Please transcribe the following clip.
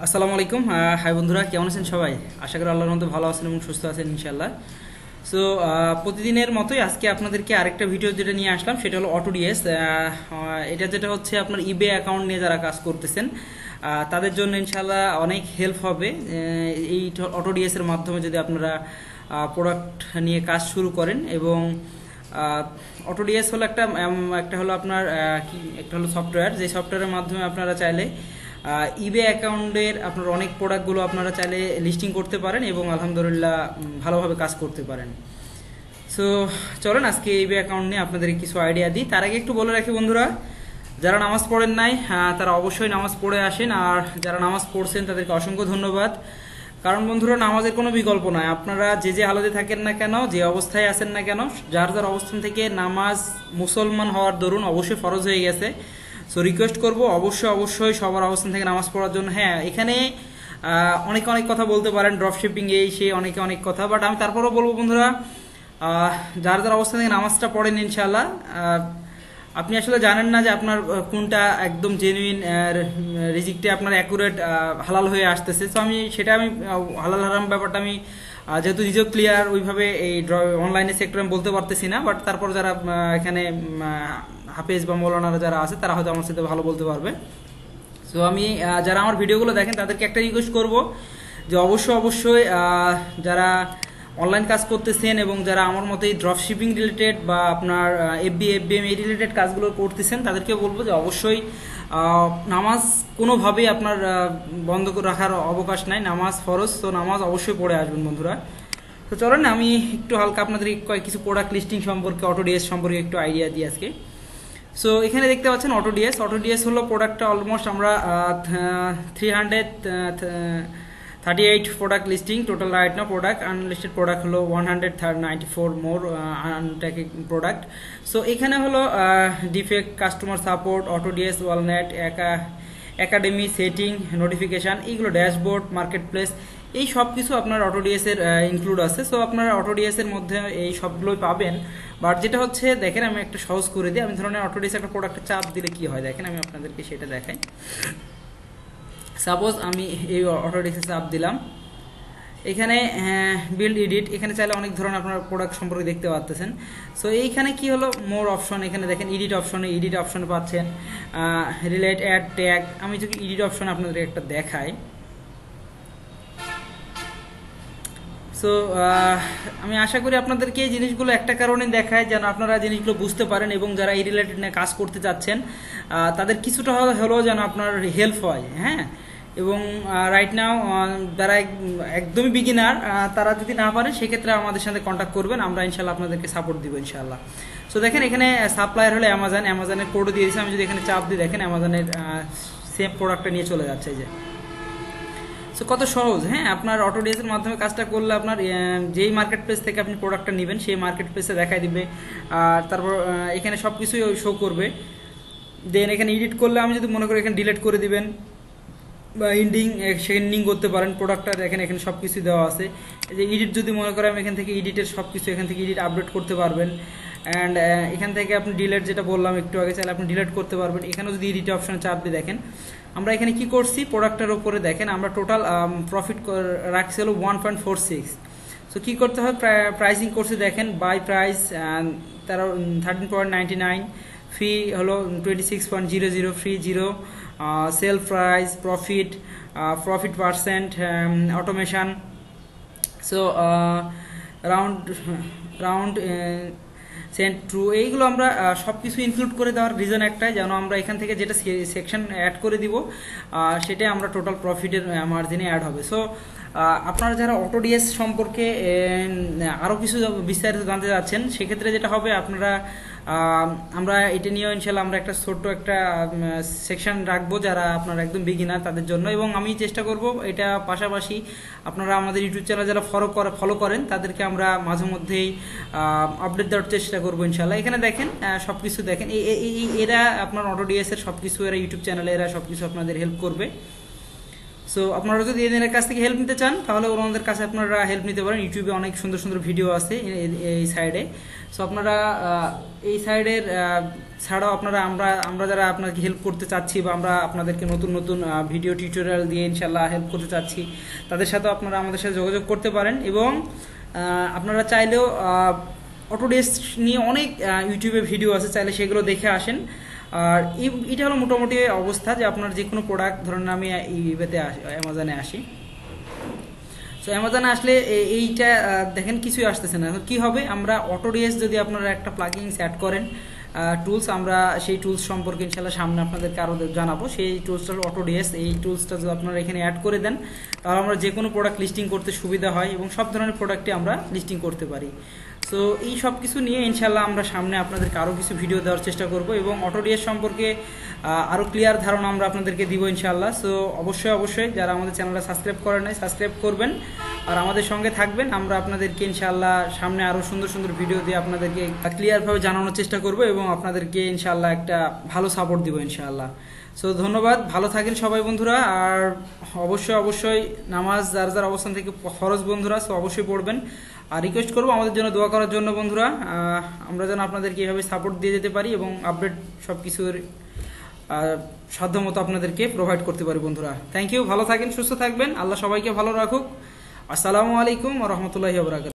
আসসালামু আলাইকুম। হাই বন্ধুরা, কেমন আছেন সবাই? আশা করি আল্লাহর মধ্যে ভালো আছেন এবং সুস্থ আছেন ইনশাআল্লাহ। সো প্রতিদিনের মতোই আজকে আপনাদেরকে আরেকটা ভিডিও যেটা নিয়ে আসলাম সেটা হলো অটোডিএস। এটা যেটা হচ্ছে আপনার ইবে অ্যাকাউন্ট নিয়ে যারা কাজ করতেছেন তাদের জন্য ইনশাআল্লাহ অনেক হেল্প হবে। এই অটোডিএস এর মাধ্যমে যদি আপনারা প্রোডাক্ট নিয়ে কাজ শুরু করেন এবং অটোডিএস হলো একটা হলো আপনার একটা হলো সফটওয়্যার, যে সফটওয়্যারের মাধ্যমে আপনারা চাইলে ইবে অ্যাকাউন্টের আপনার অনেক প্রোডাক্টগুলো আপনারা চাইলে লিস্টিং করতে পারেন এবং আলহামদুলিল্লাহ ভালোভাবে কাজ করতে পারেন। সো চলেন আজকে ইবে অ্যাকাউন্ট নিয়ে আপনাদেরকে কিছু আইডিয়া দিই। তার আগে একটু বলে রাখি বন্ধুরা, যারা নামাজ পড়েন নাই তারা অবশ্যই নামাজ পড়ে আসেন, আর যারা নামাজ পড়ছেন তাদেরকে অসংখ্য ধন্যবাদ। কারণ বন্ধুরা, নামাজের কোনো বিকল্প নয়। আপনারা যে হালতে থাকেন না কেন, যে অবস্থায় আছেন না কেন, যার অবস্থান থেকে নামাজ মুসলমান হওয়ার দরুন অবশ্যই ফরজ হয়ে গেছে। সো রিকোয়েস্ট করবো অবশ্যই সবার অবস্থান থেকে নামাজ পড়ার জন্য। হ্যাঁ, এখানে অনেক কথা বলতে পারেন, ড্রপশিপিং এই সে অনেক কথা, বাট আমি তারপরেও বলবো বন্ধুরা, যার অবস্থান থেকে নামাজটা পড়েন ইনশাআল্লাহ। আপনি আসলে জানেন না যে আপনার কোনটা একদম জেনুইন রিজিকটা আপনার অ্যাকুরেট হালাল হয়ে আসতেছে। তো আমি হালাল হারাম ব্যাপারটা আমি যেহেতু নিজেও ক্লিয়ার ওইভাবে এই অনলাইনে সেক্টরে আমি বলতে পারতেছি না, বাট তারপর যারা এখানে হাফেজ বা মৌলানারা যারা আছে তারা হয়তো আমার সাথে ভালো বলতে পারবে। সো আমি যারা আমার ভিডিওগুলো দেখেন তাদেরকে একটা রিকোয়েস্ট করব যে অবশ্যই যারা অনলাইন কাজ করতেছেন এবং যারা আমার মতো এই ড্রপশিপিং রিলেটেড বা আপনার এফবিএম এই রিলেটেড কাজগুলো করতেছেন তাদেরকে বলবো যে অবশ্যই নামাজ কোনোভাবেই আপনার বন্ধ করে রাখার অবকাশ নাই। নামাজ ফরজ, তো নামাজ অবশ্যই পড়ে আসবেন বন্ধুরা। তো চলেন আমি একটু হালকা আপনাদের কিছু প্রোডাক্ট লিস্টিং সম্পর্কে, অটোডিএস সম্পর্কে একটু আইডিয়া দিই আজকে। সো এখানে দেখতে পাচ্ছেন অটোডিএস হলো প্রোডাক্টটা অলমোস্ট আমরা 338 প্রোডাক্ট লিস্টিং টোটাল রাইট না। প্রোডাক্ট আনলিস্টেড প্রোডাক্ট হলো 194 মোর আনট্যাকিং প্রোডাক্ট। সো এখানে হলো ডিফেক্ট, কাস্টমার সাপোর্ট, অটোডিএস, ওয়ালনেট, একাডেমি, সেটিং, নোটিফিকেশান, এইগুলো ড্যাশবোর্ড, মার্কেট প্লেস, এই সব কিছু আপনার অটোডিএস এর ইনক্লুড আছে। সো আপনারা অটোডিএস এর মধ্যে এই সবগুলোই পাবেন। বাট যেটা হচ্ছে দেখেন, আমি একটা সহজ করে দিই। আমি ধরনের অটোডিএস একটা প্রোডাক্টে চাপ দিলে কি হয় দেখেন, আমি আপনাদেরকে সেটা দেখাই। সাপোজ আমি এই অটোডিএসে চাপ দিলাম, এখানে বিল্ড এডিট, এখানে চাইলে অনেক ধরনের আপনার প্রোডাক্ট সম্পর্কে দেখতে পাচ্ছেন। সো এইখানে কি হলো মোর অপশন, এখানে দেখেন এডিট অপশনে পাচ্ছেন রিলেট, অ্যাড, ট্যাগ। আমি যদি এডিট অপশন আপনাদের একটা দেখাই, সো আমি আশা করি আপনাদেরকে এই জিনিসগুলো একটা কারণে দেখায় যেন আপনারা জিনিসগুলো বুঝতে পারেন এবং যারা এই রিলেটেড নিয়ে কাজ করতে চাচ্ছেন তাদের কিছুটা হলেও যেন আপনার হেল্প হয়। হ্যাঁ, এবং রাইট নাও যারা একদমই বিগিনার তারা যদি না পারে সেক্ষেত্রে আমাদের সাথে কন্ট্যাক্ট করবেন, আমরা ইনশাল্লাহ আপনাদেরকে সাপোর্ট দিব ইনশাল্লাহ। সো দেখেন এখানে সাপ্লায়ার হলো অ্যামাজনের কোড দিয়ে দিয়েছে। আমি যদি এখানে চাপ দিই দেখেন অ্যামাজনের সেম প্রোডাক্টটা নিয়ে চলে যাচ্ছে এই যে। সো কত সহজ। হ্যাঁ, আপনার অটোডিএস এর মাধ্যমে কাজটা করলে আপনার যেই মার্কেট প্লেস থেকে আপনি প্রোডাক্টটা নেবেন সেই মার্কেট প্লেসে দেখাই দিবে, আর তারপর এখানে সব কিছুই শো করবে। দেন এখানে এডিট করলে আমি যদি মনে করি এখানে ডিলিট করে দিবেন বা এন্ডিং করতে পারেন প্রোডাক্টটা। দেখেন এখানে সব কিছু দেওয়া আছে। এই যে এডিট যদি মনে করেন এখান থেকে এডিটের সব কিছু এখান থেকে এডিট আপডেট করতে পারবেন। অ্যান্ড এখান থেকে আপনি ডিলিট যেটা বললাম একটু আগে, চাইলে আপনি ডিলিট করতে পারবেন। এখানেও যদি এডিট অপশনে চাপ দিয়ে দেখেন আমরা এখানে কি করছি, প্রোডাক্টের উপরে দেখেন আমরা টোটাল প্রফিট রাখছি হলো 1.46। সো কী করতে হয়, প্রাইসিং করছি দেখেন বাই প্রাইস 13.99, ফি হলো 26.00, free 0, sale price, profit percent, automation. So round cent true, এইগুলো আমরা সব কিছু ইনক্লুড করে দেওয়ার রিজন একটাই, যেন আমরা এখান থেকে যেটা সেকশন অ্যাড করে দিব সেটাই আমরা টোটাল প্রফিটের মার্জিনে অ্যাড হবে। সো আপনারা যারা অটোডিএস সম্পর্কে আরও কিছু বিস্তারিত জানতে চাচ্ছেন সেক্ষেত্রে যেটা হবে আমরা এটা নিয়েও ইনশাল্লাহ আমরা একটা ছোট্ট একটা সেকশন রাখবো যারা আপনারা একদম বিগিনার তাদের জন্য, এবং আমি চেষ্টা করব এটা পাশাপাশি আপনারা আমাদের ইউটিউব চ্যানেল যারা ফলো করেন তাদেরকে আমরা মাঝে মধ্যেই আপডেট দেওয়ার চেষ্টা করবো ইনশাল্লাহ। এখানে দেখেন সব কিছু দেখেন, এরা আপনার অটোডিএস এর সব কিছু এরা ইউটিউব চ্যানেলে এরা সব কিছু আপনাদের হেল্প করবে। সো আপনারা যদি এদের কাছ থেকে হেল্প নিতে চান তাহলে ওনাদের কাছে আপনারা হেল্প নিতে পারেন। ইউটিউবে অনেক সুন্দর সুন্দর ভিডিও আছে এই সাইডে। সো আপনারা এই সাইডের ছাড়াও আপনারা আমরা যারা আপনাকে হেল্প করতে চাচ্ছি বা আমরা আপনাদেরকে নতুন নতুন ভিডিও টিউটোরিয়াল দিয়ে ইনশাল্লাহ হেল্প করতে চাচ্ছি, তাদের সাথেও আপনারা আমাদের সাথে যোগাযোগ করতে পারেন। এবং আপনারা চাইলেও অটোডেস্ক নিয়ে অনেক ইউটিউবে ভিডিও আছে, চাইলে সেগুলো দেখে আসেন। আর এটা হলো মোটামুটি অবস্থা যে আপনার যে কোনো প্রোডাক্ট, ধরুন আমি ইবেতে অ্যামাজনে আসি। সো অ্যামাজনে আসলে এইটা দেখেন কিছুই আসতেছে না। কি হবে, আমরা অটোডিএস যদি আপনারা একটা প্লাগইনস অ্যাড করেন টুলস, আমরা সেই টুলস সম্পর্কে ইনশাল্লাহ সামনে আপনাদেরকে আরও জানাবো। সেই টুলসটা হলো অটোডিএস। এই টুলসটা যদি আপনারা এখানে অ্যাড করে দেন তাহলে আমরা যে কোনো প্রোডাক্ট লিস্টিং করতে সুবিধা হয় এবং সব ধরনের প্রোডাক্টই আমরা লিস্টিং করতে পারি। সো এই সব কিছু নিয়ে ইনশাল্লাহ আমরা সামনে আপনাদেরকে আরও কিছু ভিডিও দেওয়ার চেষ্টা করব এবং অটোডিএস সম্পর্কে আরও ক্লিয়ার ধারণা আমরা আপনাদেরকে দিব ইনশাল্লাহ। সো অবশ্যই যারা আমাদের চ্যানেলটা সাবস্ক্রাইব করেন নাই সাবস্ক্রাইব করবেন আর আমাদের সঙ্গে থাকবেন। আমরা আপনাদেরকে ইনশাল্লাহ সামনে আরও সুন্দর সুন্দর ভিডিও দিয়ে আপনাদেরকে ক্লিয়ারভাবে জানানোর চেষ্টা করব এবং আপনাদেরকে ইনশাল্লাহ একটা ভালো সাপোর্ট দিব ইনশাল্লাহ। সো ধন্যবাদ, ভালো থাকেন সবাই বন্ধুরা। আর অবশ্যই নামাজ যার অবস্থান থেকে ফরজ বন্ধুরা, সো অবশ্যই পড়বেন। আর রিকোয়েস্ট করবো আমাদের জন্য দোয়া করার জন্য বন্ধুরা, আমরা যেন আপনাদেরকে এইভাবে সাপোর্ট দিয়ে যেতে পারি এবং আপডেট সব কিছুর সাধ্যমতো আপনাদেরকে প্রোভাইড করতে পারি বন্ধুরা। থ্যাংক ইউ, ভালো থাকেন, সুস্থ থাকবেন, আল্লাহ সবাইকে ভালো রাখুক। আসসালামু আলাইকুম ওয়া রাহমাতুল্লাহি ওয়া বারাকাতুহু।